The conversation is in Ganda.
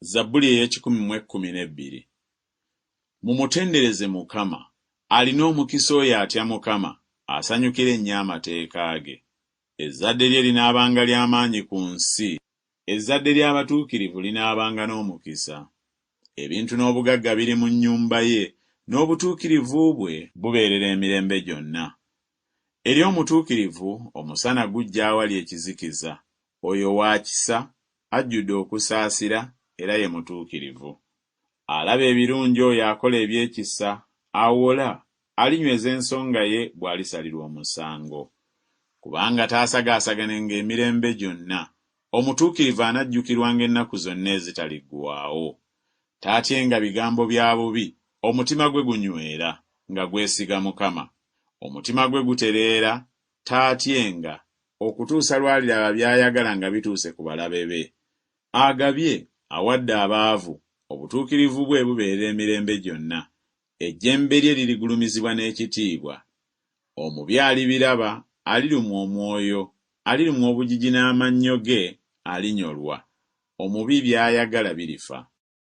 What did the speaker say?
Zabbuli ey'ekikumi mumutendereze Mukama, alina omukisa oyo atya Mukama, asanyukira ennyo amateeka ge. Ezzadde lye linaabanga ly'amaanyi ku nsi, ezzadde ly'abatuukirivu linaabanga n'omukisa. Ebintu n'obugagga biri mu nnyumba ye, n'obutuukirivu bwe bubeerera emirembe gyonna. Eri omutuukirivu omusana gujja awali ekizikiza, oyo wa kisa, ajjudde okusaasira era ye mutuukirivu. Alaba ebirungi oyo akola ebyekisa, awola alinyweza ensonga ye bw'alisalirwa omusango. Kubanga taasagaasaganenga emirembe gyonna, omutuukirivu anajjukirwanga ennaku zonna ezitaliggwaawo. Taatyenga bigambo bya bubi, omutima gwe gunywera nga gwesiga Mukama. Omutima gwe gutereera, taatyenga okutuusa lw'aliraba by'ayagala nga bituuse ku balabe be. Agabye awadde abaavu, obutuukirivu bwe bubeerera emirembe gyonna. Ejjembe lye lirigulumizibwa n'ekitiibwa. Omubi alibiraba, alirumwa omwoyo, alirumwa obujiji n'amannyo ge alinyolwa. Omubi by'ayagala birifa.